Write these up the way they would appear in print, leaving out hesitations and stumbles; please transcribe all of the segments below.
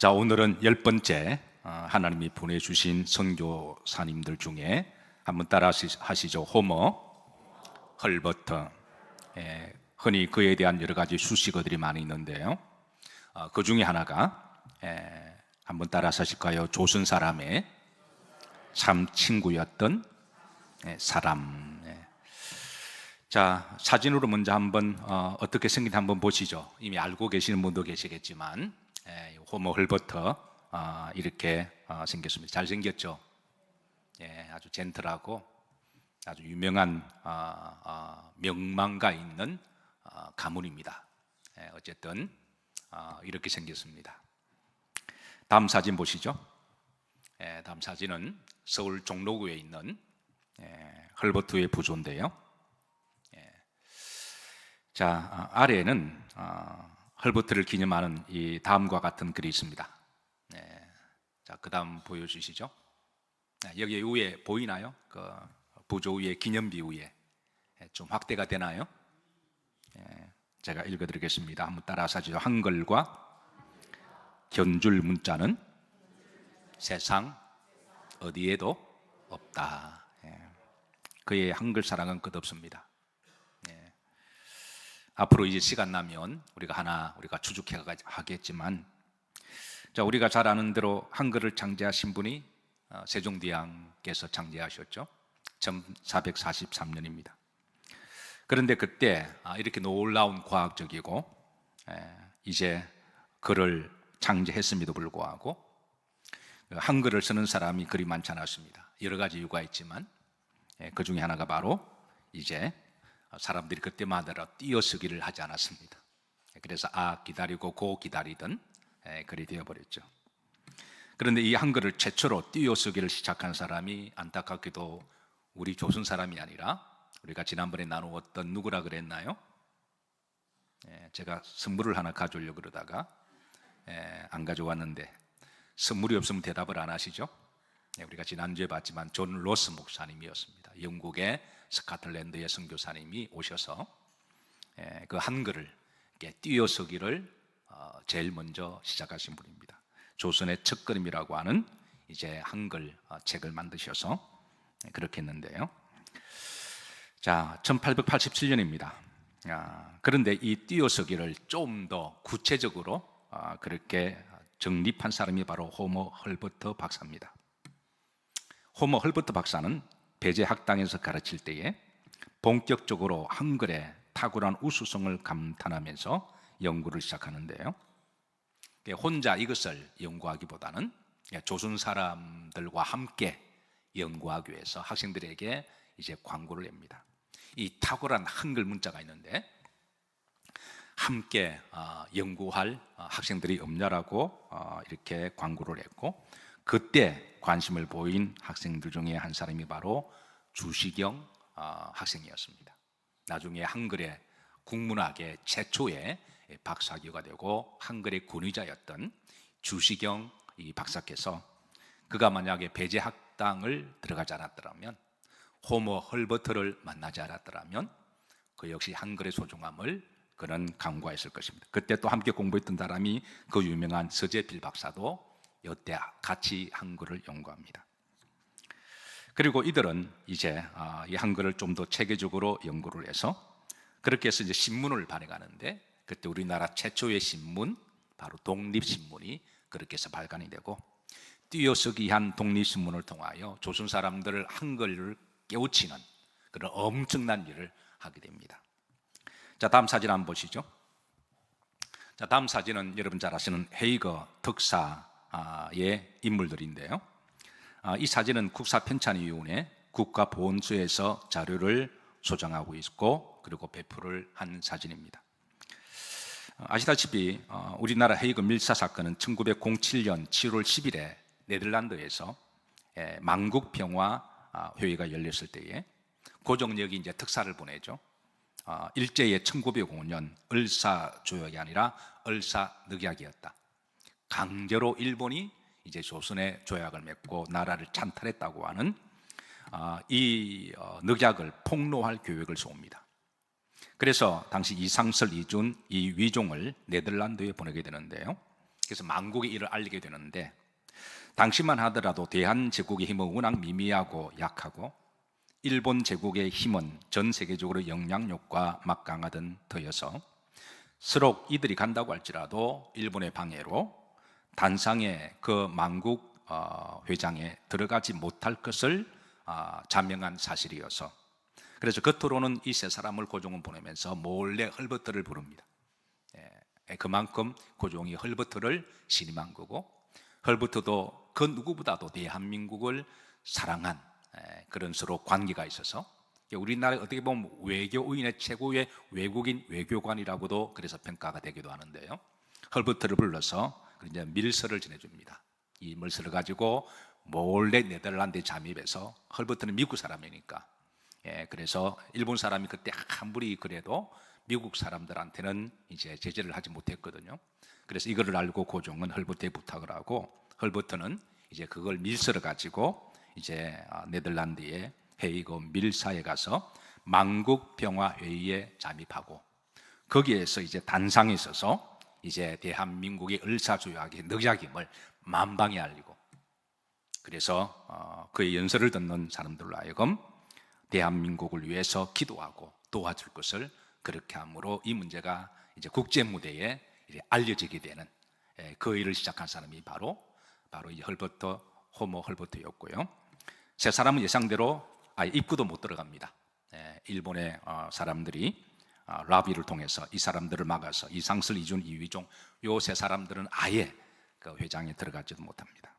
자, 오늘은 10번째 하나님이 보내주신 선교사님들 중에 한번 따라 하시죠. 호머, 헐버트. 흔히 그에 대한 여러 가지 수식어들이 많이 있는데요. 그 중에 하나가 한번 따라 하실까요? 조선 사람의 참 친구였던 사람. 자, 사진으로 먼저 한번 어떻게 생긴지 한번 보시죠. 이미 알고 계시는 분도 계시겠지만 호머 헐버트 이렇게 생겼습니다. 잘생겼죠? 아주 젠틀하고 아주 유명한 명망가 있는 가문입니다. 어쨌든 이렇게 생겼습니다. 다음 사진 보시죠. 다음 사진은 서울 종로구에 있는 헐버트의 부조인데요. 자, 아래에는 헐버트를 기념하는 이 다음과 같은 글이 있습니다. 자, 그 다음 보여주시죠. 여기 위에 보이나요? 그 부조 위에 기념비 위에 좀 확대가 되나요? 제가 읽어드리겠습니다. 한번 따라서 하시죠. 한글과 견줄 문자는 세상 어디에도 없다. 그의 한글 사랑은 끝없습니다. 앞으로 이제 시간 나면 우리가 추측해 하겠지만, 자, 우리가 잘 아는 대로 한글을 창제하신 분이 세종대왕께서 창제하셨죠. 1443년입니다. 그런데 그때 이렇게 놀라운 과학적이고 이제 글을 창제했음에도 불구하고 한글을 쓰는 사람이 그리 많지 않았습니다. 여러 가지 이유가 있지만 그 중에 하나가 바로 이제 사람들이 그때마다 띄어쓰기를 하지 않았습니다. 그래서 기다리고 고 기다리던 글이 되어버렸죠. 그런데 이 한글을 최초로 띄어쓰기를 시작한 사람이 안타깝게도 우리 조선 사람이 아니라 우리가 지난번에 나누었던 누구라 그랬나요? 제가 선물을 하나 가져오려고 그러다가 안 가져왔는데 선물이 없으면 대답을 안 하시죠? 우리가 지난주에 봤지만 존 로스 목사님이었습니다. 영국의 스코틀랜드의 선교사님이 오셔서 그 한글을 띄어쓰기를 제일 먼저 시작하신 분입니다. 조선의 첫걸음이라고 하는 이제 한글 책을 만드셔서 그렇게 했는데요. 자, 1887년입니다. 그런데 이 띄어쓰기를 좀 더 구체적으로 그렇게 정립한 사람이 바로 호머 헐버트 박사입니다. 호머 헐버트 박사는 배제 학당에서 가르칠 때에 본격적으로 한글의 탁월한 우수성을 감탄하면서 연구를 시작하는데요. 혼자 이것을 연구하기보다는 조선 사람들과 함께 연구하기 위해서 학생들에게 이제 광고를 냅니다. 이 탁월한 한글 문자가 있는데 함께 연구할 학생들이 없냐라고 이렇게 광고를 했고, 그때 관심을 보인 학생들 중에 한 사람이 바로 주시경 학생이었습니다. 나중에 한글의 국문학의 최초의 박사학위가 되고 한글의 권위자였던 주시경 이 박사께서 그가 만약에 배제 학당을 들어가지 않았더라면, 호머 헐버트를 만나지 않았더라면 그 역시 한글의 소중함을 그는 간과했을 것입니다. 그때 또 함께 공부했던 사람이 그 유명한 서재필 박사도 이때 같이 한글을 연구합니다. 그리고 이들은 이제 이 한글을 좀 더 체계적으로 연구를 해서 그렇게 해서 이제 신문을 발행하는데, 그때 우리나라 최초의 신문 바로 독립신문이 그렇게 해서 발간이 되고, 띄어쓰기한 독립신문을 통하여 조선 사람들을 한글을 깨우치는 그런 엄청난 일을 하게 됩니다. 자, 다음 사진 한번 보시죠. 자, 다음 사진은 여러분 잘 아시는 헤이거 특사의 인물들인데요. 이 사진은 국사편찬위원회 국가보훈소에서 자료를 소장하고 있고 그리고 배포를 한 사진입니다. 아시다시피 우리나라 헤이거 밀사 사건은 1907년 7월 10일에 네덜란드에서 만국평화 회의가 열렸을 때에 고종력이 이제 특사를 보내죠. 일제의 1905년 을사조약이 아니라 을사늑약이었다. 강제로 일본이 이제 조선의 조약을 맺고 나라를 찬탈했다고 하는 이 늑약을 폭로할 계획을 세웁니다. 그래서 당시 이상설, 이준, 이위종을 네덜란드에 보내게 되는데요. 그래서 만국의 일을 알리게 되는데, 당시만 하더라도 대한제국의 힘은 워낙 미미하고 약하고 일본 제국의 힘은 전 세계적으로 영향력과 막강하던 터여서 서로 이들이 간다고 할지라도 일본의 방해로 단상의 그 만국 회장에 들어가지 못할 것을 자명한 사실이어서, 그래서 겉으로는 이 세 사람을 고종은 보내면서 몰래 헐버트를 부릅니다. 그만큼 고종이 헐버트를 신임한 거고, 헐버트도 그 누구보다도 대한민국을 사랑한 그런 서로 관계가 있어서 우리나라에 어떻게 보면 외교인의 최고의 외국인 외교관이라고도 그래서 평가가 되기도 하는데요. 헐버트를 불러서 이제 밀서를 전해줍니다. 이 밀서를 가지고 몰래 네덜란드에 잠입해서, 헐버트는 미국 사람이니까, 그래서 일본 사람이 그때 아무리 그래도 미국 사람들한테는 이제 제재를 하지 못했거든요. 그래서 이거를 알고 고종은 헐버트에 부탁을 하고, 헐버트는 이제 그걸 밀서를 가지고 이제 네덜란드의 헤이그 밀사에 가서 만국평화회의에 잠입하고, 거기에서 이제 단상에 서서 이제 대한민국의 을사조약의 늑약임을 만방에 알리고, 그래서 그의 연설을 듣는 사람들로 하여금 대한민국을 위해서 기도하고 도와줄 것을 그렇게 함으로 이 문제가 이제 국제 무대에 알려지게 되는 그 일을 시작한 사람이 바로 이 헐버트, 호모 헐버트였고요. 세 사람은 예상대로 입구도 못 들어갑니다. 일본의 사람들이 라비를 통해서 이 사람들을 막아서 이상슬, 이준, 이휘종 요 세 사람들은 아예 그 회장에 들어가지도 못합니다.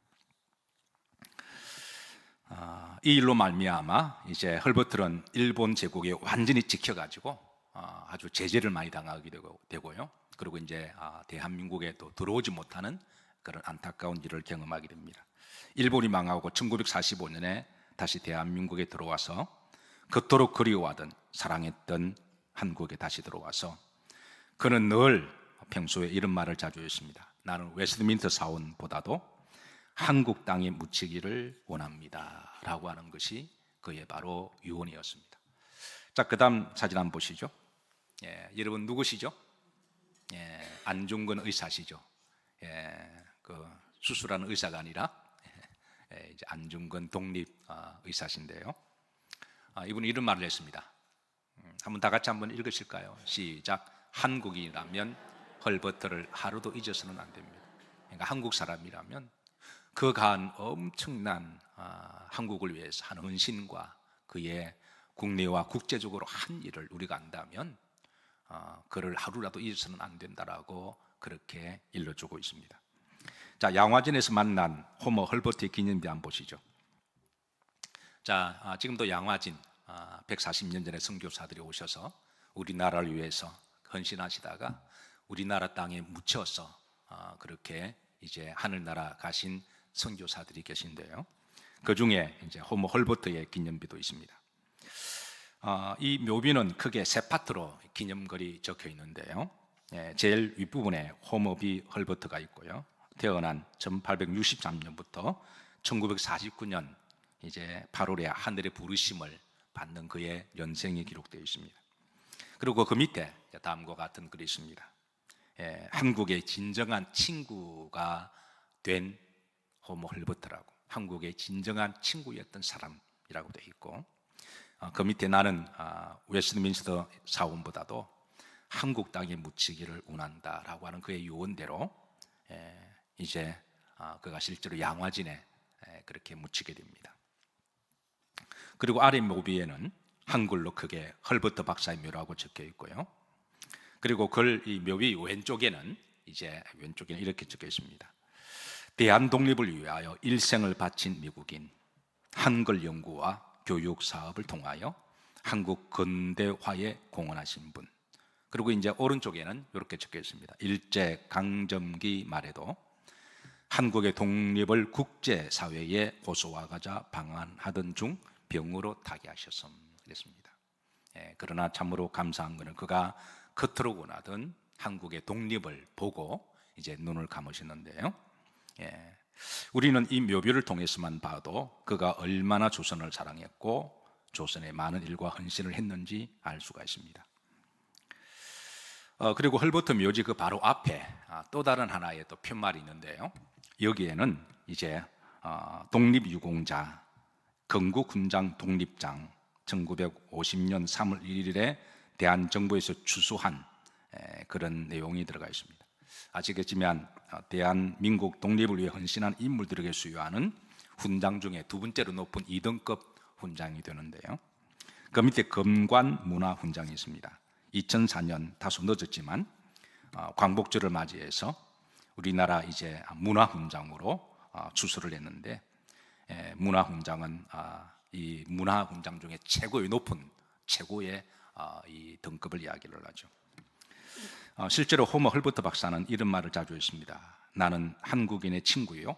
이 일로 말미암아 이제 헐버트는 일본 제국에 완전히 찍혀가지고 아주 제재를 많이 당하게 되고요. 그리고 이제 대한민국에 또 들어오지 못하는 그런 안타까운 일을 경험하게 됩니다. 일본이 망하고 1945년에 다시 대한민국에 들어와서 그토록 그리워하던 사랑했던 한국에 다시 들어와서 그는 늘 평소에 이런 말을 자주 했습니다. 나는 웨스트민스터 사원보다도 한국 땅에 묻히기를 원합니다 라고 하는 것이 그의 바로 유언이었습니다. 자, 그 다음 사진 한번 보시죠. 여러분 누구시죠? 안중근 의사시죠. 그 수술하는 의사가 아니라 이제 안중근 독립 의사신데요. 이분이 이런 말을 했습니다. 한번 다 같이 한번 읽으실까요? 시작. 한국인이라면 헐버트를 하루도 잊어서는 안 됩니다. 그러니까 한국 사람이라면 그 간 엄청난 한국을 위해서 한 헌신과 그의 국내와 국제적으로 한 일을 우리가 안다면 그를 하루라도 잊어서는 안 된다라고 그렇게 일러주고 있습니다. 자, 양화진에서 만난 호모 헐버트의 기념비 한번 보시죠. 자, 지금도 양화진 140년 전에 선교사들이 오셔서 우리나라를 위해서 헌신하시다가 우리나라 땅에 묻혀서 그렇게 이제 하늘나라 가신 선교사들이 계신데요. 그 중에 이제 호모 헐버트의 기념비도 있습니다. 이 묘비는 크게 세 파트로 기념글이 적혀 있는데요. 제일 윗부분에 호모 비 헐버트가 있고요. 태어난 1863년부터 1949년 이제 8월에 하늘의 부르심을 받는 그의 연생이 기록되어 있습니다. 그리고 그 밑에 다음과 같은 글이 있습니다. 한국의 진정한 친구가 된 호모 헐버트라고, 한국의 진정한 친구였던 사람이라고 되어 있고, 그 밑에 나는 웨스트민스터 사원보다도 한국 땅에 묻히기를 원한다라고 하는 그의 유언대로 이제 그가 실제로 양화진에 그렇게 묻히게 됩니다. 그리고 아래 묘비에는 한글로 크게 헐버트 박사의 묘라고 적혀 있고요. 그리고 이 묘비 왼쪽에는 이렇게 적혀 있습니다. 대한 독립을 위하여 일생을 바친 미국인, 한글 연구와 교육 사업을 통하여 한국 근대화에 공헌하신 분. 그리고 이제 오른쪽에는 이렇게 적혀 있습니다. 일제 강점기 말에도 한국의 독립을 국제사회에 고소하고자 방한하던 중 병으로 타계하셨음 그랬습니다. 그러나 참으로 감사한 것은 그가 그토록 원하던 한국의 독립을 보고 이제 눈을 감으셨는데요. 우리는 이 묘비를 통해서만 봐도 그가 얼마나 조선을 사랑했고 조선의 많은 일과 헌신을 했는지 알 수가 있습니다. 그리고 헐버트 묘지 그 바로 앞에 또 다른 하나의 또 푯말이 있는데요. 여기에는 이제 독립유공자 건국훈장 독립장 1950년 3월 1일에 대한정부에서 주수한 그런 내용이 들어가 있습니다. 아시겠지만 대한민국 독립을 위해 헌신한 인물들에게 수여하는 훈장 중에 두 번째로 높은 2등급 훈장이 되는데요. 그 밑에 검관문화훈장이 있습니다. 2004년 다소 늦었지만 광복절을 맞이해서 우리나라 이제 문화훈장으로 추수를 했는데, 문화훈장은 이 문화훈장 중에 최고의 높은 최고의 이 등급을 이야기를 하죠. 실제로 호머 헐버트 박사는 이런 말을 자주 했습니다. 나는 한국인의 친구요,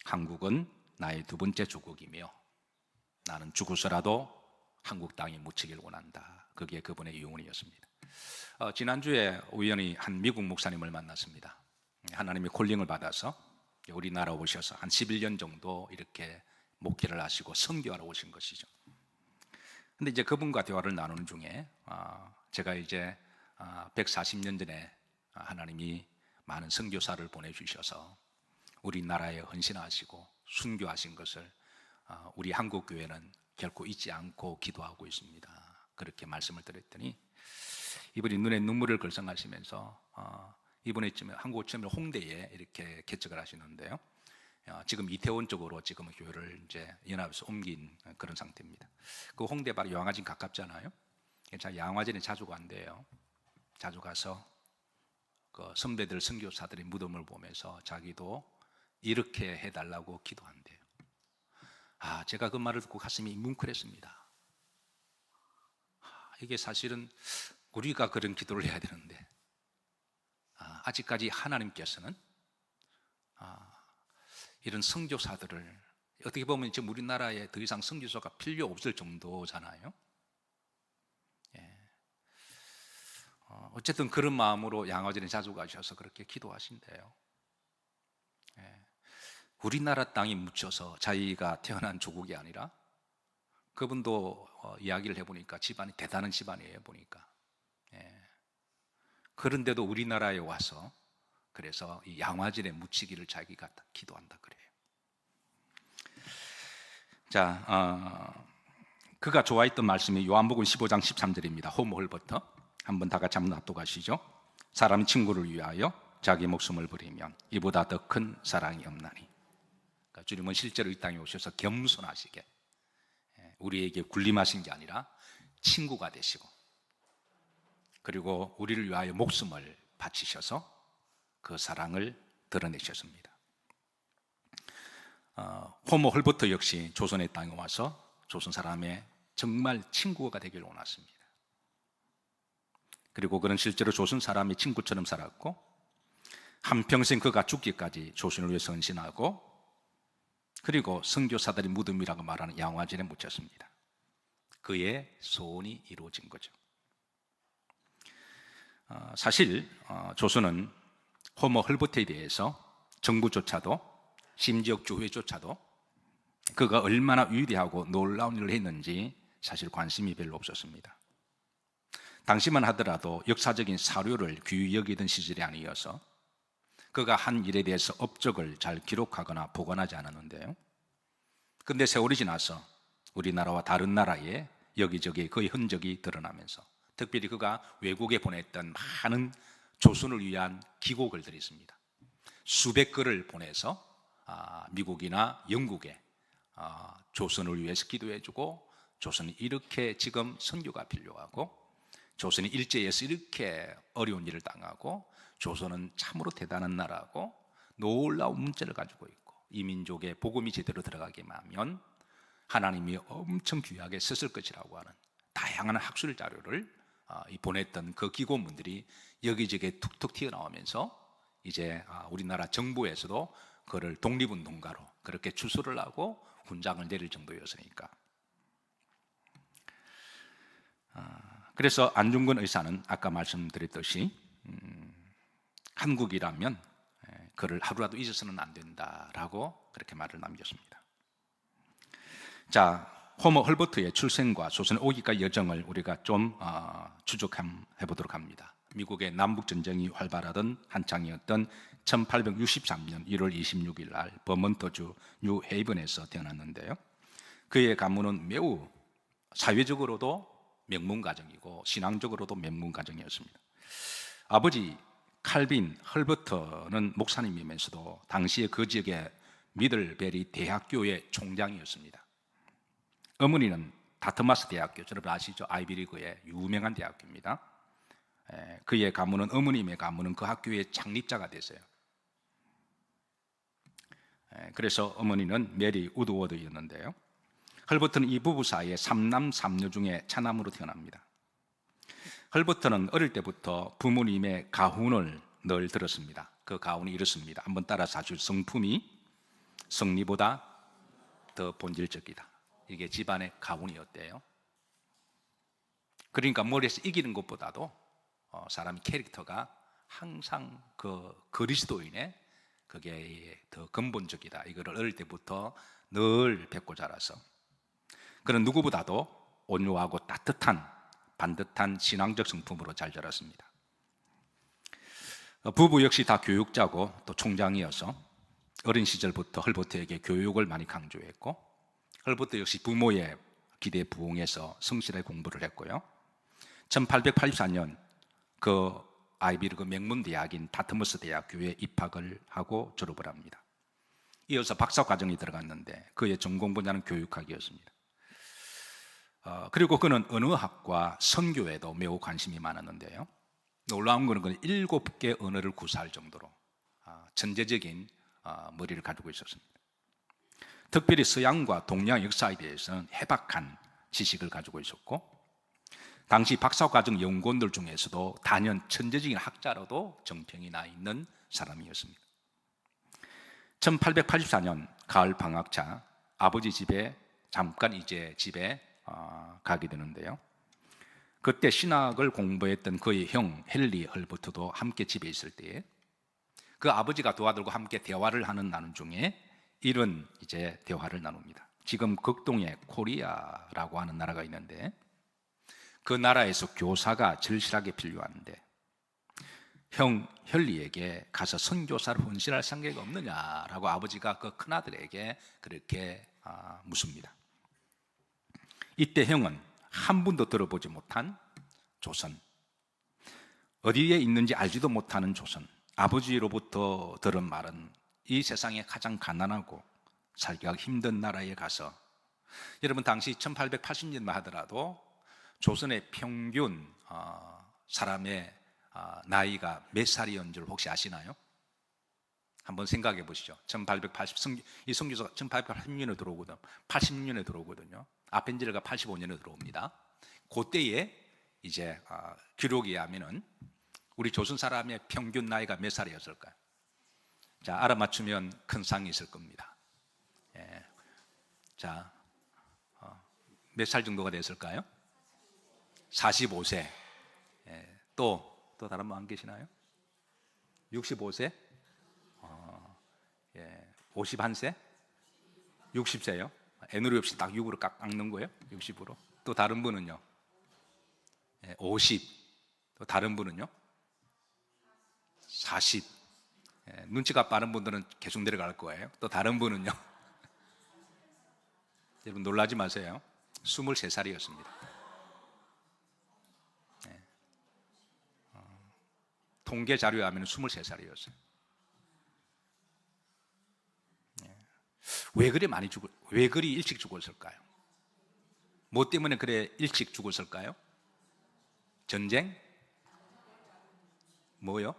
한국은 나의 두 번째 조국이며 나는 죽어서라도 한국 땅에 묻히길 원한다. 그게 그분의 유언이었습니다. 지난주에 우연히 한 미국 목사님을 만났습니다. 하나님의 콜링을 받아서 우리나라 오셔서 한 11년 정도 이렇게 목회를 하시고 선교하러 오신 것이죠. 근데 이제 그분과 대화를 나누는 중에 제가 이제 140년 전에 하나님이 많은 선교사를 보내주셔서 우리나라에 헌신하시고 순교하신 것을 우리 한국 교회는 결코 잊지 않고 기도하고 있습니다. 그렇게 말씀을 드렸더니 이분이 눈에 눈물을 글썽하시면서 이번에 한국 처음에 홍대에 이렇게 개척을 하시는데요. 지금 이태원 쪽으로 지금 교회를 이제 연합에서 옮긴 그런 상태입니다. 그 홍대 바로 양화진 가깝잖아요. 제가 양화진에 자주 간대요. 자주 가서 그 선배들 선교사들의 무덤을 보면서 자기도 이렇게 해달라고 기도한대요. 제가 그 말을 듣고 가슴이 뭉클했습니다. 이게 사실은 우리가 그런 기도를 해야 되는데 아직까지 하나님께서는 이런 선교사들을, 어떻게 보면 지금 우리나라에 더 이상 선교사가 필요 없을 정도잖아요. 어쨌든 그런 마음으로 양화진에 자주 가셔서 그렇게 기도하신대요. 우리나라 땅에 묻혀서 자기가 태어난 조국이 아니라, 그분도 이야기를 해보니까 집안이 대단한 집안이에요. 보니까 그런데도 우리나라에 와서 그래서 이 양화진에 묻히기를 자기가 기도한다 그래요. 자, 그가 좋아했던 말씀이 요한복음 15장 13절입니다. 호모 헐버트 한번 다 같이 한번 납독하시죠. 사람이 친구를 위하여 자기 목숨을 버리면 이보다 더 큰 사랑이 없나니. 그러니까 주님은 실제로 이 땅에 오셔서 겸손하시게 우리에게 군림하신 게 아니라 친구가 되시고, 그리고 우리를 위하여 목숨을 바치셔서 그 사랑을 드러내셨습니다. 호모 헐버트 역시 조선의 땅에 와서 조선 사람의 정말 친구가 되기를 원했습니다. 그리고 그는 실제로 조선 사람의 친구처럼 살았고, 한평생 그가 죽기까지 조선을 위해서 헌신하고, 그리고 선교사들의 무덤이라고 말하는 양화진에 묻혔습니다. 그의 소원이 이루어진 거죠. 사실 조선은 호모 헐버트에 대해서 정부조차도, 심지어 교회조차도 그가 얼마나 위대하고 놀라운 일을 했는지 사실 관심이 별로 없었습니다. 당시만 하더라도 역사적인 사료를 귀히 여기던 시절이 아니어서 그가 한 일에 대해서 업적을 잘 기록하거나 보관하지 않았는데요. 그런데 세월이 지나서 우리나라와 다른 나라에 여기저기 그의 흔적이 드러나면서, 특별히 그가 외국에 보냈던 많은 조선을 위한 기고글들이 있습니다. 수백 글을 보내서 미국이나 영국에 조선을 위해서 기도해주고, 조선이 이렇게 지금 선교가 필요하고, 조선이 일제에서 이렇게 어려운 일을 당하고, 조선은 참으로 대단한 나라고 놀라운 문제를 가지고 있고, 이 민족의 복음이 제대로 들어가게 하면 하나님이 엄청 귀하게 쓰실 것이라고 하는 다양한 학술 자료를 보냈던 그 기고문들이 여기저기 툭툭 튀어나오면서 이제 우리나라 정부에서도 그를 독립운동가로 그렇게 추수를 하고 훈장을 내릴 정도였으니까. 그래서 안중근 의사는 아까 말씀드렸듯이 한국이라면 그를 하루라도 잊어서는 안 된다라고 그렇게 말을 남겼습니다. 자, 호모 헐버트의 출생과 조선에 오기까지 여정을 우리가 좀 추적해 보도록 합니다. 미국의 남북전쟁이 활발하던 한창이었던 1863년 1월 26일 날 버몬트주 뉴헤이븐에서 태어났는데요. 그의 가문은 매우 사회적으로도 명문가정이고 신앙적으로도 명문가정이었습니다. 아버지 칼빈 헐버트는 목사님이면서도 당시에 그 지역의 미들베리 대학교의 총장이었습니다. 어머니는 다트마스 대학교, 여러분 아시죠? 아이비리그의 유명한 대학교입니다. 그의 가문은, 어머님의 가문은 그 학교의 창립자가 됐어요. 그래서 어머니는 메리 우드워드였는데요. 헐버트는 이 부부 사이에 3남 3녀 중에 차남으로 태어납니다. 헐버트는 어릴 때부터 부모님의 가훈을 늘 들었습니다. 그 가훈이 이렇습니다. 한번 따라서 아주 성품이 성리보다 더 본질적이다. 이게 집안의 가훈이었대요. 그러니까 머리에서 이기는 것보다도 사람의 캐릭터가 항상 그 그리스도인의 그게 더 근본적이다. 이거를 어릴 때부터 늘 뵙고 자라서 그는 누구보다도 온유하고 따뜻한 반듯한 신앙적 성품으로 잘 자랐습니다. 부부 역시 다 교육자고 또 총장이어서 어린 시절부터 헐버트에게 교육을 많이 강조했고, 헐버트 역시 부모의 기대에 부응해서 성실하게 공부를 했고요. 1884년 그 아이비리그 명문 대학인 다트머스 대학교에 입학을 하고 졸업을 합니다. 이어서 박사 과정이 들어갔는데 그의 전공 분야는 교육학이었습니다. 그리고 그는 언어학과 선교에도 매우 관심이 많았는데요. 놀라운 것은 그는 7개 언어를 구사할 정도로 천재적인 머리를 가지고 있었습니다. 특별히 서양과 동양 역사에 대해서는 해박한 지식을 가지고 있었고, 당시 박사과정 연구원들 중에서도 단연 천재적인 학자로도 정평이 나 있는 사람이었습니다. 1884년 가을 방학차 아버지 집에 잠깐 이제 집에 가게 되는데요. 그때 신학을 공부했던 그의 형 헨리 헐버트도 함께 집에 있을 때 그 아버지가 도와들고 함께 대화를 나눈 중에 이런 이제 대화를 나눕니다. 지금 극동에 코리아라고 하는 나라가 있는데 그 나라에서 교사가 절실하게 필요한데 형 헨리에게 가서 선교사를 헌신할 생각이 없느냐라고 아버지가 그 큰아들에게 그렇게 묻습니다. 이때 형은 한 번도 들어보지 못한 조선, 어디에 있는지 알지도 못하는 조선, 아버지로부터 들은 말은 이 세상에 가장 가난하고 살기가 힘든 나라에 가서, 여러분 당시 1880년만 하더라도 조선의 평균 사람의 나이가 몇 살이었는 줄 혹시 아시나요? 한번 생각해 보시죠. 1880, 이 선교사가 1880년에 들어오거든요. 80년에 들어오거든요. 아펜젤가 85년에 들어옵니다. 그때에 이제 기록에 의하면은 우리 조선 사람의 평균 나이가 몇 살이었을까요? 자, 알아맞추면 큰 상이 있을 겁니다. 예. 자, 몇 살 정도가 됐을까요? 45세. 예. 또 다른 분 안 계시나요? 65세? 51세? 60세요? 애누리 없이 딱 6으로 깎는 거예요? 60으로. 또 다른 분은요? 50. 또 다른 분은요? 40. 눈치가 빠른 분들은 계속 내려갈 거예요. 또 다른 분은요? 여러분 놀라지 마세요. 23살이었습니다. 통계 자료에 하면 23살이었어요. 왜 그리 일찍 죽었을까요? 뭐 때문에 그래 일찍 죽었을까요? 전쟁? 뭐요?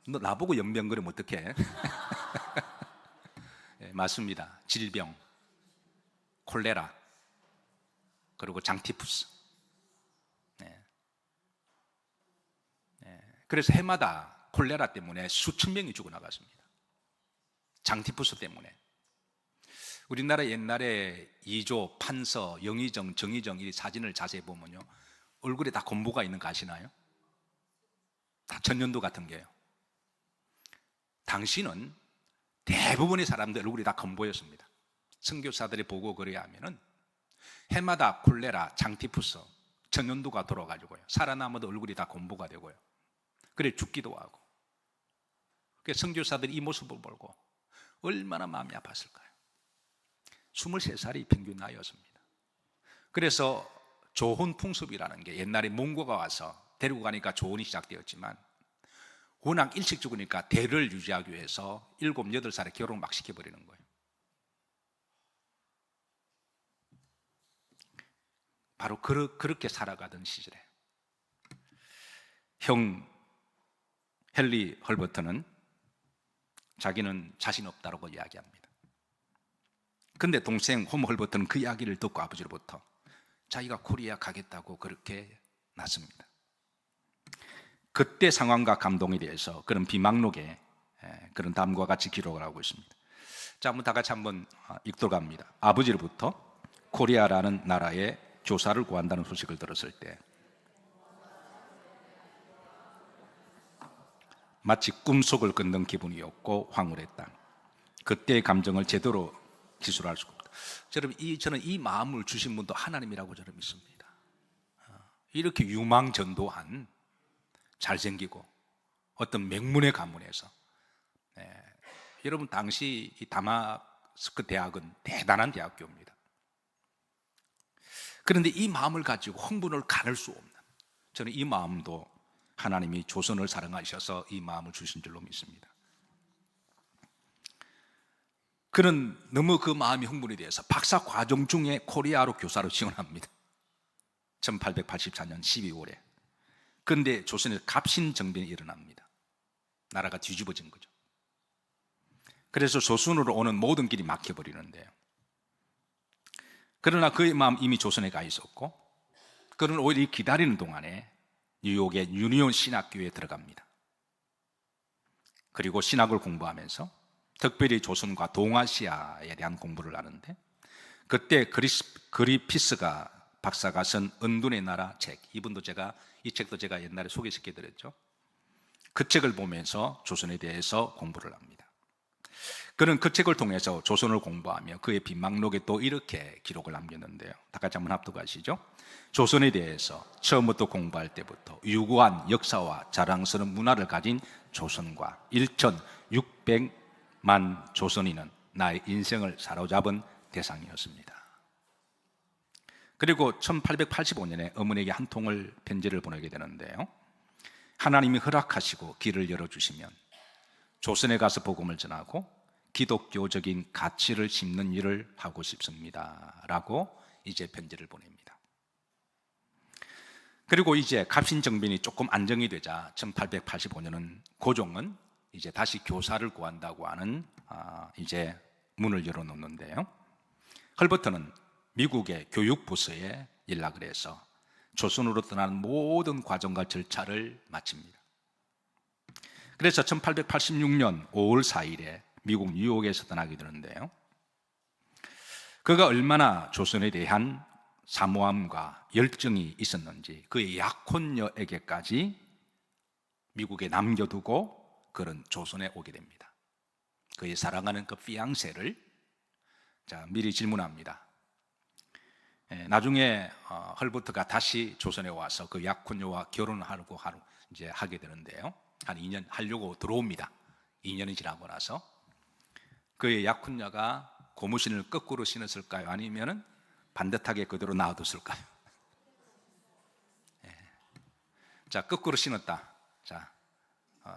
너 나보고 연병거리면 어떡해? 네, 맞습니다. 질병, 콜레라, 그리고 장티푸스. 네. 네. 그래서 해마다 콜레라 때문에 수천 명이 죽어나갔습니다. 장티푸스 때문에. 우리나라 옛날에 이조, 판서, 영의정, 정의정 이 사진을 자세히 보면요, 얼굴에 다 건보가 있는 거 아시나요? 다 천년도 같은 게요. 당시는 대부분의 사람들 얼굴이 다 건보였습니다. 선교사들의 보고 그래야 하면은 해마다 콜레라, 장티푸스, 천연두가 돌아가지고요. 살아남아도 얼굴이 다 곰보가 되고요. 그래 죽기도 하고. 선교사들이 이 모습을 보고 얼마나 마음이 아팠을까요? 23살이 평균 나이였습니다. 그래서 조혼 풍습이라는 게 옛날에 몽고가 와서 데리고 가니까 조혼이 시작되었지만 워낙 일찍 죽으니까 대를 유지하기 위해서 7, 8살에 결혼을 막 시켜버리는 거예요. 바로 그렇게 살아가던 시절에 형 헨리 헐버트는 자기는 자신 없다고 이야기합니다. 근데 동생 홈 헐버트는 그 이야기를 듣고 아버지로부터 자기가 코리아 가겠다고 그렇게 났습니다. 그때 상황과 감동에 대해서 그런 비망록에 그런 다음과 같이 기록을 하고 있습니다. 자, 한번 다 같이 한번 읽도록 합니다. 아버지로부터 코리아라는 나라에 교사를 구한다는 소식을 들었을 때 마치 꿈속을 걷는 기분이었고 황홀했다. 그때의 감정을 제대로 기술할 수가 없다. 저는 이 마음을 주신 분도 하나님이라고 저는 믿습니다. 이렇게 유망전도한 잘생기고 어떤 맹문의 가문에서 여러분 당시 이 다마스크 대학은 대단한 대학교입니다. 그런데 이 마음을 가지고 흥분을 가를 수 없는, 저는 이 마음도 하나님이 조선을 사랑하셔서 이 마음을 주신 줄로 믿습니다. 그는 너무 그 마음이 흥분이 돼서 박사 과정 중에 코리아로 교사로 지원합니다. 1884년 12월에. 그런데 조선에서 갑신정변이 일어납니다. 나라가 뒤집어진 거죠. 그래서 조선으로 오는 모든 길이 막혀버리는데요. 그러나 그의 마음 이미 조선에 가 있었고, 그는 오히려 기다리는 동안에 뉴욕의 유니온 신학교에 들어갑니다. 그리고 신학을 공부하면서 특별히 조선과 동아시아에 대한 공부를 하는데, 그때 그리피스가 박사가 쓴 은둔의 나라 책, 이 책도 제가 옛날에 소개시켜드렸죠. 그 책을 보면서 조선에 대해서 공부를 합니다. 그는 그 책을 통해서 조선을 공부하며 그의 빈망록에 또 이렇게 기록을 남겼는데요. 다 같이 한번 합독하시죠. 조선에 대해서 처음부터 공부할 때부터 유구한 역사와 자랑스러운 문화를 가진 조선과 1600만 조선인은 나의 인생을 사로잡은 대상이었습니다. 그리고 1885년에 어머니에게 한 통을 편지를 보내게 되는데요. 하나님이 허락하시고 길을 열어주시면 조선에 가서 복음을 전하고 기독교적인 가치를 심는 일을 하고 싶습니다 라고 이제 편지를 보냅니다. 그리고 이제 갑신정변이 조금 안정이 되자 1885년은 고종은 이제 다시 교사를 구한다고 하는 이제 문을 열어놓는데요. 헐버트는 미국의 교육부서에 연락을 해서 조선으로 떠나는 모든 과정과 절차를 마칩니다. 그래서 1886년 5월 4일에 미국 뉴욕에서 떠나게 되는데요. 그가 얼마나 조선에 대한 사모함과 열정이 있었는지 그의 약혼녀에게까지 미국에 남겨두고 그런 조선에 오게 됩니다. 그의 사랑하는 그 피앙세를, 자, 미리 질문합니다. 나중에 헐버트가 다시 조선에 와서 그 약혼녀와 결혼을 이제 하게 되는데요. 한 2년 하려고 들어옵니다. 2년이 지나고 나서 그의 약혼녀가 고무신을 거꾸로 신었을까요? 아니면은 반듯하게 그대로 놔뒀을까요? 자, 거꾸로 신었다. 자,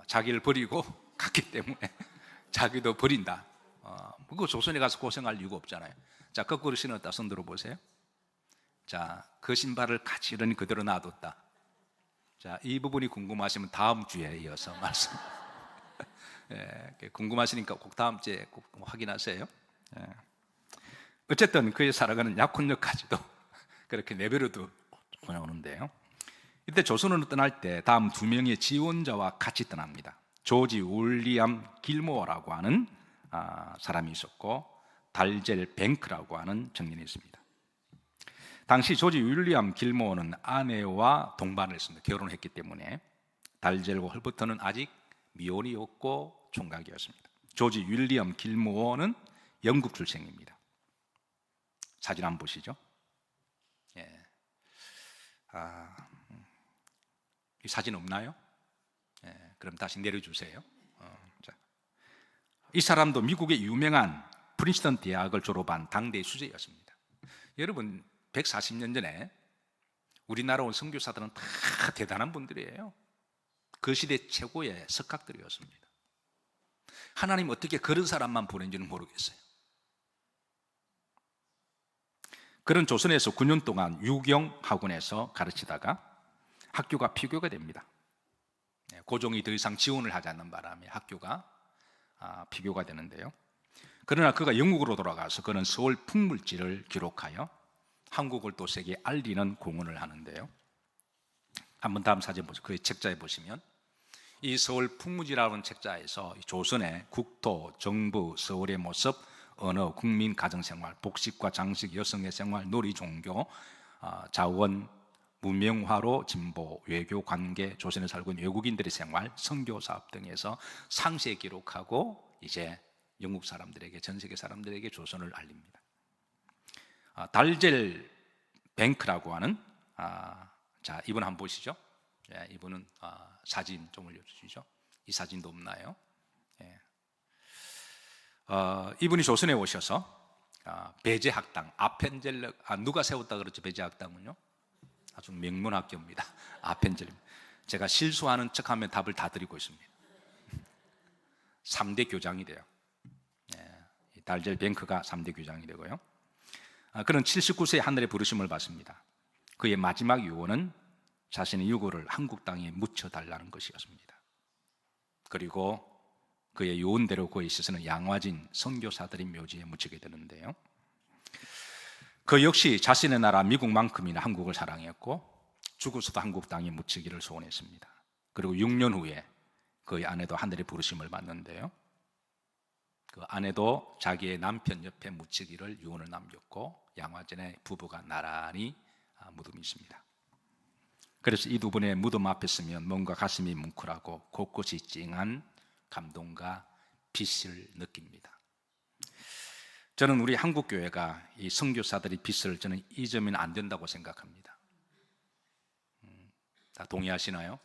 자기를 버리고 갔기 때문에 자기도 버린다. 그 조선에 가서 고생할 이유가 없잖아요. 자, 거꾸로 신었다. 손 들어보세요. 자, 그 신발을 가지런히 그대로 놔뒀다. 자, 이 부분이 궁금하시면 다음 주에 이어서 말씀. 궁금하시니까 꼭 다음 주에 꼭 확인하세요. 어쨌든 그의 살아가는 약혼녀까지도 그렇게 내버려도 보내오는데요. 이때 조선으로 떠날 때 다음 2명의 지원자와 같이 떠납니다. 조지 윌리엄 길모어라고 하는 사람이 있었고 달젤 뱅크라고 하는 청년이 있습니다. 당시 조지 윌리엄 길모어는 아내와 동반을 했습니다. 결혼했기 때문에. 달젤과 헐버트는 아직 미혼이었고 총각이었습니다. 조지 윌리엄 길모어는 영국 출생입니다. 사진 한번 보시죠. 이 사진 없나요? 그럼 다시 내려주세요. 자. 이 사람도 미국의 유명한 프린스턴 대학을 졸업한 당대 수재였습니다. 여러분, 140년 전에 우리나라 온 선교사들은 다 대단한 분들이에요. 그 시대 최고의 석학들이었습니다. 하나님 어떻게 그런 사람만 보낸지는 모르겠어요. 그런 조선에서 9년 동안 유경 학원에서 가르치다가 학교가 폐교가 됩니다. 고종이 더 이상 지원을 하지 않는 바람에 학교가 폐교가 되는데요. 그러나 그가 영국으로 돌아가서 그는 서울 풍물지를 기록하여 한국을 또 세계에 알리는 공헌을 하는데요. 한번 다음 사진 보세요. 그 책자에 보시면 이 서울 풍무지라는 책자에서 조선의 국토, 정부, 서울의 모습, 언어, 국민, 가정생활, 복식과 장식, 여성의 생활, 놀이, 종교, 자원, 문명화로 진보, 외교, 관계, 조선에 살고 있는 외국인들의 생활, 선교 사업 등에서 상세히 기록하고 이제 영국 사람들에게, 전 세계 사람들에게 조선을 알립니다. 달젤 뱅크라고 하는 자, 이분 한번 보시죠. 이분은 사진 좀 올려주시죠. 이 사진도 없나요? 이분이 조선에 오셔서 배제학당, 아펜젤러, 누가 세웠다 그랬죠? 배제학당은요? 아주 명문학교입니다. 아펜젤러. 제가 실수하는 척하면 답을 다 드리고 있습니다. 3대 교장이 돼요. 달젤 뱅크가 3대 교장이 되고요. 그는 79세에 하늘의 부르심을 받습니다. 그의 마지막 유언은 자신의 유고를 한국 땅에 묻혀달라는 것이었습니다. 그리고 그의 유언대로 그에 있어서는 양화진 선교사들의 묘지에 묻히게 되는데요. 그 역시 자신의 나라 미국만큼이나 한국을 사랑했고 죽어서도 한국 땅에 묻히기를 소원했습니다. 그리고 6년 후에 그의 아내도 하늘의 부르심을 받는데요. 그 아내도 자기의 남편 옆에 묻히기를 유언을 남겼고 양화진의 부부가 나란히 무덤이 있습니다. 그래서 이 두 분의 무덤 앞에 서면 뭔가 가슴이 뭉클하고 곳곳이 찡한 감동과 빛을 느낍니다. 저는 우리 한국교회가 이 선교사들의 빛을 저는 잊으면 안 된다고 생각합니다. 다 동의하시나요?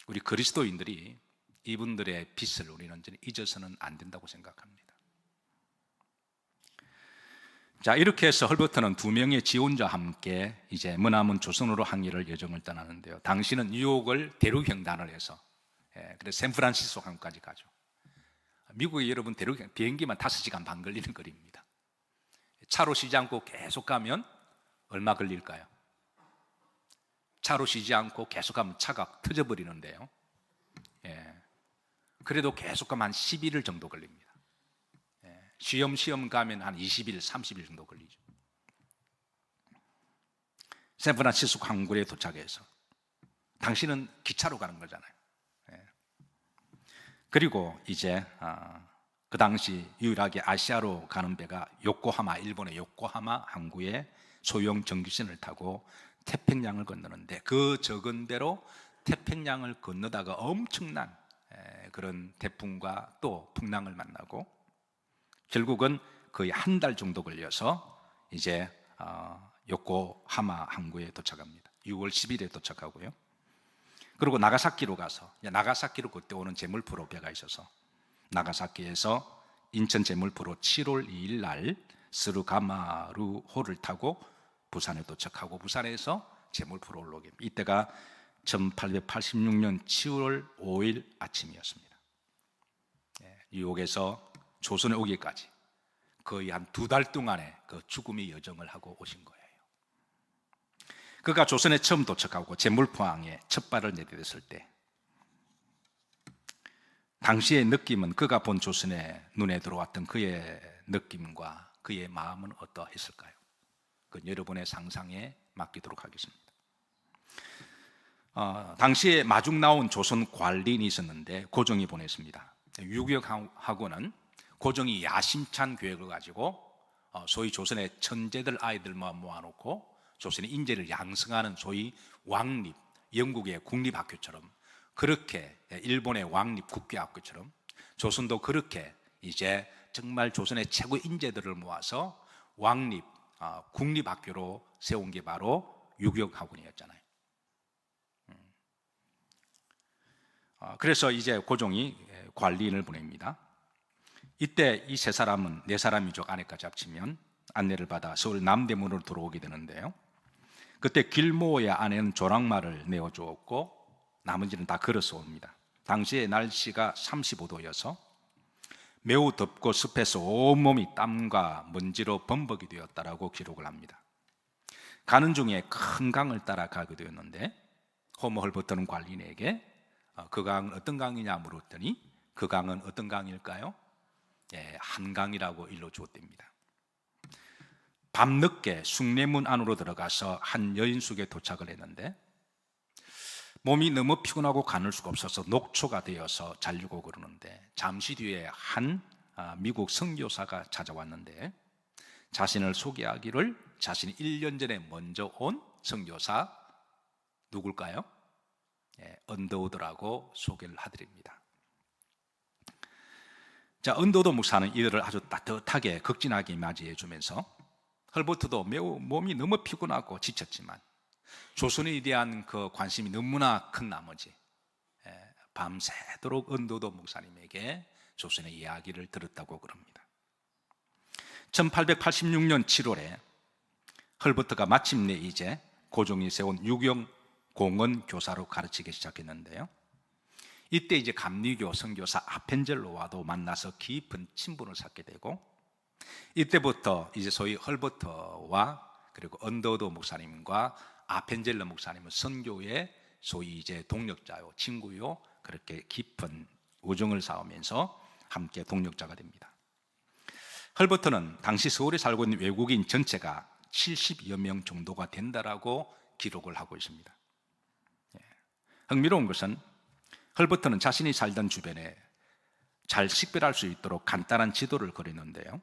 우리 그리스도인들이 이분들의 빛을 우리는 잊어서는 안 된다고 생각합니다. 자, 이렇게 해서 헐버트는 2명의 지원자와 함께 이제 머나먼 조선으로 항해를 여정을 떠나는데요. 당시는 뉴욕을 대륙 횡단을 해서 그래서 샌프란시스코 항구까지 가죠. 미국에 여러분 대륙 비행기만 5시간 반 걸리는 거리입니다. 차로 쉬지 않고 계속 가면 얼마 걸릴까요? 차로 쉬지 않고 계속 가면 차가 터져버리는데요. 그래도 계속 가면 한 11일 정도 걸립니다. 쉬엄쉬엄 가면 한 20일, 30일 정도 걸리죠. 샌프란시스코 항구에 도착해서 당신은 기차로 가는 거잖아요. 그리고 이제 그 당시 유일하게 아시아로 가는 배가 요코하마, 일본의 요코하마 항구에 소형 전기선을 타고 태평양을 건너는데 그 적은 배로 태평양을 건너다가 엄청난 그런 태풍과 또 풍랑을 만나고 결국은 거의 한 달 정도 걸려서 이제 요코하마 항구에 도착합니다. 6월 10일에 도착하고요. 그리고 나가사키로 가서 나가사키로 그때 오는 제물포로 배가 있어서 나가사키에서 인천 제물포로 7월 2일 날 스루가마루호를 타고 부산에 도착하고 부산에서 제물포로 올라오게. 이때가 1886년 7월 5일 아침이었습니다. 뉴욕에서 조선에 오기까지 거의 한 2달 동안의 그 죽음의 여정을 하고 오신 거예요. 그가 조선에 처음 도착하고 제물포항에 첫 발을 내딛었을 때 당시의 느낌은 그가 본 조선의 눈에 들어왔던 그의 느낌과 그의 마음은 어떠했을까요? 그건 여러분의 상상에 맡기도록 하겠습니다. 당시에 마중 나온 조선 관리인이 있었는데 고종이 보냈습니다. 유교학원은 고종이 야심찬 계획을 가지고 소위 조선의 천재들 아이들만 모아놓고 조선의 인재를 양성하는 소위 왕립, 영국의 국립학교처럼 그렇게 일본의 왕립 국교학교처럼 조선도 그렇게 이제 정말 조선의 최고 인재들을 모아서 왕립 국립학교로 세운 게 바로 유격학원이었잖아요. 그래서 이제 고종이 관리인을 보냅니다. 이때 이 세 사람은 네 사람이죠. 아내까지 합치면 안내를 받아 서울 남대문으로 들어오게 되는데요. 그때 길모의 아내는 조랑말을 내어주었고 나머지는 다 걸어서 옵니다. 당시에 날씨가 35도여서 매우 덥고 습해서 온몸이 땀과 먼지로 범벅이 되었다라고 기록을 합니다. 가는 중에 큰 강을 따라 가게 되었는데 호모 헐버트는 관리인에게 그 강은 어떤 강이냐 물었더니 그 강은 어떤 강일까요? 한강이라고 일러주었답니다. 밤늦게 숭례문 안으로 들어가서 한 여인숙에 도착을 했는데 몸이 너무 피곤하고 가눌 수가 없어서 녹초가 되어서 자려고 그러는데 잠시 뒤에 한 미국 선교사가 찾아왔는데 자신을 소개하기를 자신이 1년 전에 먼저 온 선교사 누굴까요? 언더우드라고 소개를 하드립니다. 자, 언더우드 목사는 이들을 아주 따뜻하게 극진하게 맞이해 주면서 헐버트도 매우 몸이 너무 피곤하고 지쳤지만 조선에 대한 그 관심이 너무나 큰 나머지 밤새도록 언더우드 목사님에게 조선의 이야기를 들었다고 그럽니다. 1886년 7월에 헐버트가 마침내 이제 고종이 세운 유경 공원 교사로 가르치기 시작했는데요. 이때 이제 감리교 선교사 아펜젤로와도 만나서 깊은 친분을 쌓게 되고 이때부터 이제 소위 헐버트와 그리고 언더우드 목사님과 아펜젤로 목사님은 선교의 소위 이제 동력자요, 친구요, 그렇게 깊은 우정을 쌓으면서 함께 동력자가 됩니다. 헐버트는 당시 서울에 살고 있는 외국인 전체가 70여 명 정도가 된다라고 기록을 하고 있습니다. 흥미로운 것은 헐버트는 자신이 살던 주변에 잘 식별할 수 있도록 간단한 지도를 그렸는데요.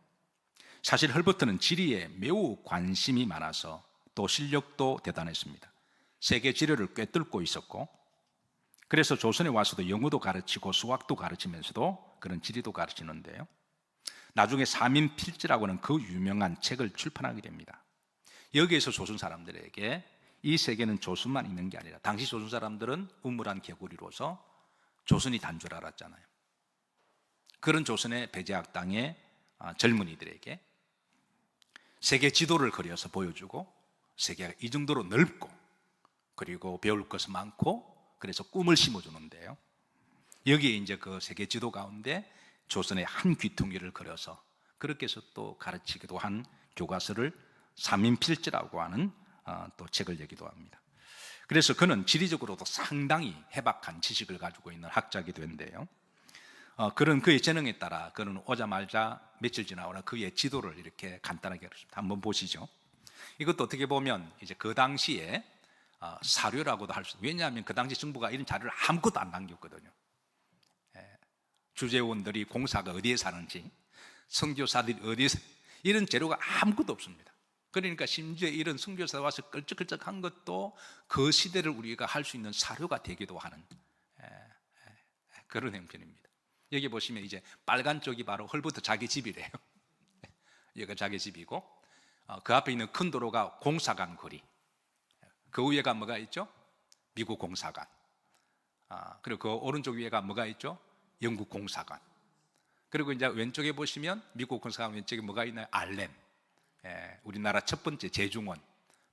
사실 헐버트는 지리에 매우 관심이 많아서 또 실력도 대단했습니다. 세계 지리를 꿰뚫고 있었고 그래서 조선에 와서도 영어도 가르치고 수학도 가르치면서도 그런 지리도 가르치는데요. 나중에 사민필지라고 하는 그 유명한 책을 출판하게 됩니다. 여기에서 조선 사람들에게 이 세계는 조선만 있는 게 아니라 당시 조선 사람들은 우물한 개구리로서 조선이 단 줄 알았잖아요. 그런 조선의 배제학 땅의 젊은이들에게 세계 지도를 그려서 보여주고 세계가 이 정도로 넓고 그리고 배울 것은 많고 그래서 꿈을 심어주는데요. 여기에 이제 그 세계 지도 가운데 조선의 한 귀퉁이를 그려서 그렇게 해서 또 가르치기도 한 교과서를 사민필지라고 하는 또 책을 내기도 합니다. 그래서 그는 지리적으로도 상당히 해박한 지식을 가지고 있는 학자이기도 한데요. 그런 그의 재능에 따라 그는 오자마자 며칠 지나거나 그의 지도를 이렇게 간단하게 그렸습니다. 한번 보시죠. 이것도 어떻게 보면 이제 그 당시에 사료라고도 할 수, 왜냐하면 그 당시 정부가 이런 자료를 아무것도 안 남겼거든요. 주재원들이 공사가 어디에 사는지, 선교사들이 어디에 이런 재료가 아무것도 없습니다. 그러니까 심지어 이런 선교사 와서 끌적끌적한 것도 그 시대를 우리가 할 수 있는 사료가 되기도 하는 그런 형편입니다. 여기 보시면 이제 빨간 쪽이 바로 헐버트 자기 집이래요. 여기가 자기 집이고 그 앞에 있는 큰 도로가 공사관 거리, 그 위에가 뭐가 있죠? 미국 공사관. 그리고 그 오른쪽 위에가 뭐가 있죠? 영국 공사관. 그리고 이제 왼쪽에 보시면 미국 공사관 왼쪽에 뭐가 있나요? 알렘. 우리나라 첫 번째 제중원,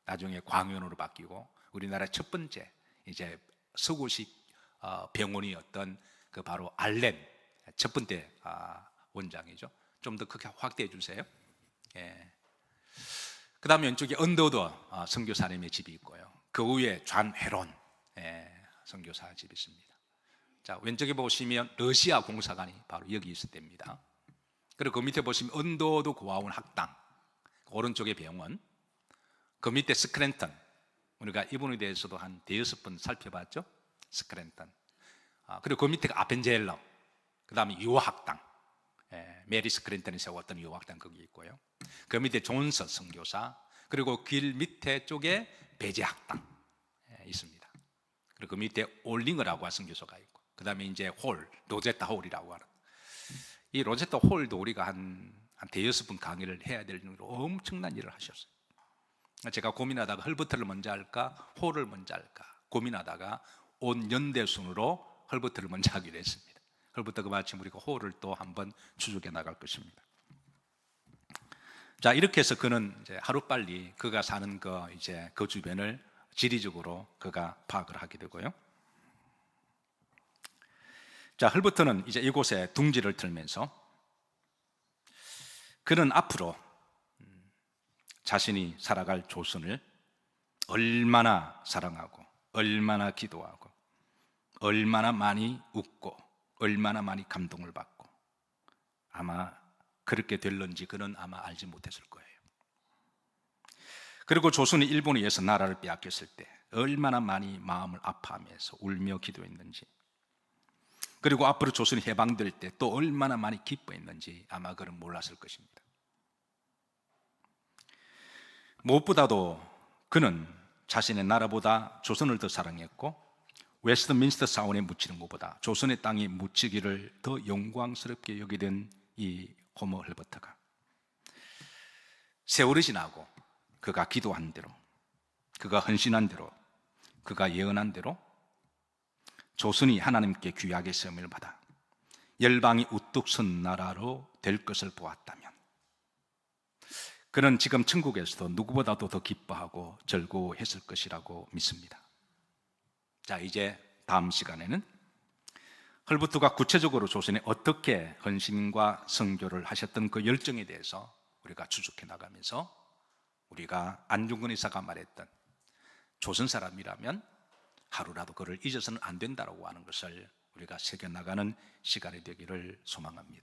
나중에 광원으로 바뀌고 우리나라 첫 번째 이제 서구식 병원이었던 그 바로 알렘 첫 번째 원장이죠. 좀 더 크게 확대해 주세요. 그 다음에 왼쪽에 언더우드 선교사님의 집이 있고요. 그 위에 존 헤론 선교사 집이 있습니다. 자, 왼쪽에 보시면 러시아 공사관이 바로 여기 있을 때입니다. 그리고 그 밑에 보시면 언더우드 고아원 학당, 오른쪽에 병원, 그 밑에 스크랜턴, 우리가 이분에 대해서도 한 대여섯 번 살펴봤죠. 스크랜턴. 그리고 그 밑에가 아펜젤러, 그 다음에 유학당, 메리 스크랜턴이 세웠던 유학당 거기 있고요. 그 밑에 존서 선교사, 그리고 길 밑에 쪽에 배제학당 있습니다. 그리고 그 밑에 올링어라고 하는 선교소가 있고, 그 다음에 이제 홀, 로제타 홀이라고 하는, 이 로제타 홀도 우리가 한 대여섯 번 강의를 해야 될 정도로 엄청난 일을 하셨어요. 제가 고민하다가 헐버트를 먼저 할까 호를 먼저 할까 고민하다가 온 연대순으로 헐버트를 먼저 하기로 했습니다. 헐버트가 마침 우리가 호를 또 한번 추적해 나갈 것입니다. 자, 이렇게 해서 그는 이제 하루빨리 그가 사는 그 주변을 지리적으로 그가 파악을 하게 되고요. 자, 헐버트는 이제 이곳에 둥지를 틀면서 그는 앞으로 자신이 살아갈 조선을 얼마나 사랑하고 얼마나 기도하고 얼마나 많이 웃고 얼마나 많이 감동을 받고 아마 그렇게 될런지 그는 아마 알지 못했을 거예요. 그리고 조선이 일본에 의해서 나라를 빼앗겼을 때 얼마나 많이 마음을 아파하면서 울며 기도했는지, 그리고 앞으로 조선이 해방될 때 또 얼마나 많이 기뻐했는지 아마 그는 몰랐을 것입니다. 무엇보다도 그는 자신의 나라보다 조선을 더 사랑했고 웨스트민스터 사원에 묻히는 것보다 조선의 땅에 묻히기를 더 영광스럽게 여기게 된 이 호머 헐버트가 세월이 지나고 그가 기도한 대로, 그가 헌신한 대로, 그가 예언한 대로 조선이 하나님께 귀하게 세움을 받아 열방이 우뚝 선 나라로 될 것을 보았다면 그는 지금 천국에서도 누구보다도 더 기뻐하고 즐거워했을 것이라고 믿습니다. 자, 이제 다음 시간에는 헐버트가 구체적으로 조선에 어떻게 헌신과 선교를 하셨던 그 열정에 대해서 우리가 추적해 나가면서 우리가 안중근 의사가 말했던 조선 사람이라면 하루라도 그를 잊어서는 안 된다고 하는 것을 우리가 새겨나가는 시간이 되기를 소망합니다.